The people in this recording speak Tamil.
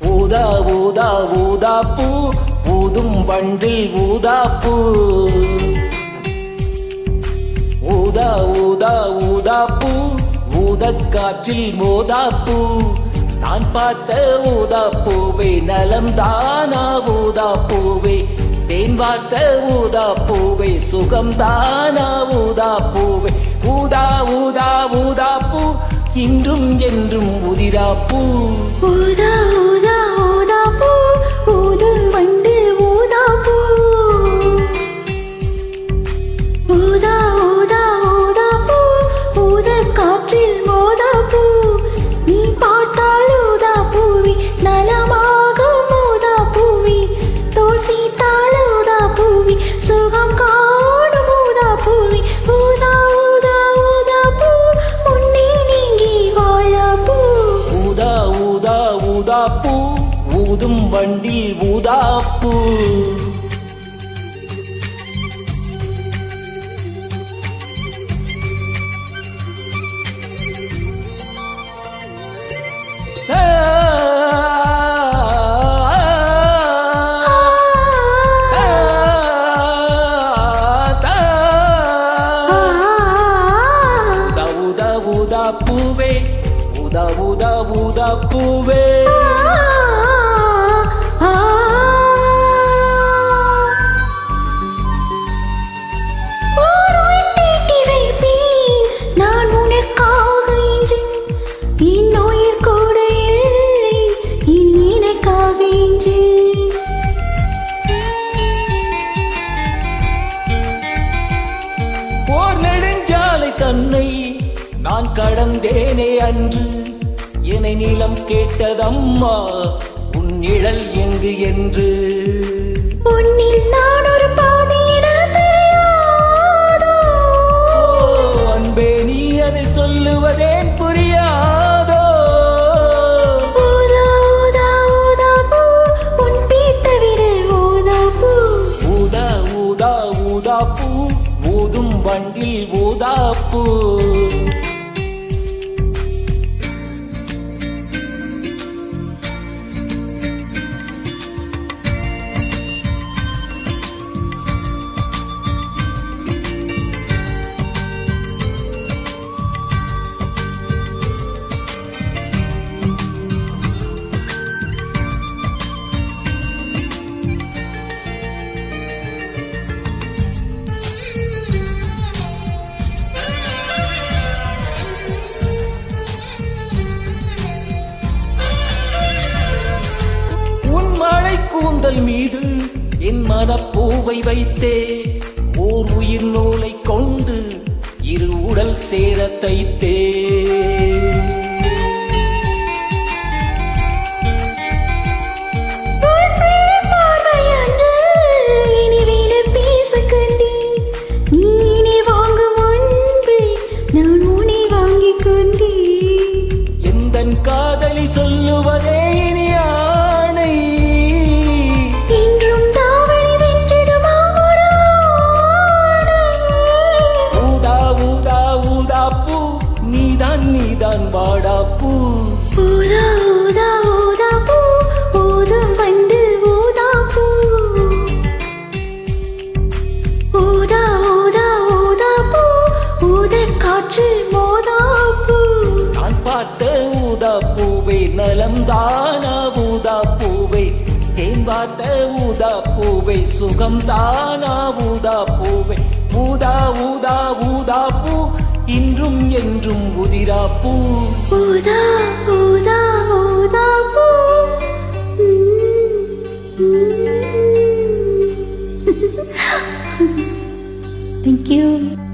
ஊதா ஊதா ஊதாப்பூ ஊதும் வண்டில் ஊதாப்பூ ஊதா ஊதா ஊதாப்பூ ஊதக்காற்றில் மோதாப்பூ நான் பார்த்த ஊதாப்பூவே நலம்தானா ஊதாப்பூவே தேன் வார்த்த ஊதாப்பூவே சுகம்தானா ஊதாப்பூவே ஊதா ஊதா ஊதாப்பூ இன்றும் என்றும் உதிராப்பூ ஊதா ஊதா ஊதாப்பூ ஊதும் வண்டு ஊதாப்பூ ஊதா ஊதா ஊதாப்பூ ஊதக்காற்றில் மோதாப்பூ நீ பார்த்தால் ஊதாப்பூவி நலமாகும் ஊதாப்பூவி தோல் சீத்தால் ஊதாப்பூவி சுகம் காணும் ஊதாப்பூவி ஊதா ஊதா ஊதாப்பூ முன்னே நீங்கி வாழாப்பூ ஊதா ஊதா ஊதாப்பூ ஊதும் வண்டில் ஊதாப்பூ பூவே ஊதா ஊதா ஊதா பூவே நான் உனக்காக இன்று இன்னுயிர் கூட இல்லை இனி எனக்காக இன்று போர் நெடுஞ்சாலை தன்னை நான் கடந்தேனே அன்று என்னை நீளம் கேட்டதம்மா உன் நிழல் எங்கு என்று உன்னில் நான் ஒரு பாதையிடல் தெரியாதோ அன்பே நீ அதை சொல்லுவதேன் புரியாதோ ஊதா ஊதா ஊதாப்பூ உன் பீட்ட விரல் ஊதாப்பூ ஊதா ஊதா ஊதாப்பூ ஊதும் வண்டில் ஊதாப்பூ கூந்தல் மீது என் மனப்பூவை வைத்தே ஓர் உயிர் நூலை கொண்டு இரு உடல் சேர தைத்தே எந்தன் காதலி சொல்லுவதே இனி ஆணை இன்றும் தாவணி வென்றிடுமா ஒரு ஊதா ஊதா ஊதா பூ நீதான் நீ பார்த்த ஊதா பூவை சுகம்தானா ஊதா பூவை ஊதா ஊதா ஊதா பூ இன்றும் என்றும் உதிரா பூ ஊதா ஊதா ஊதா பூ Thank you.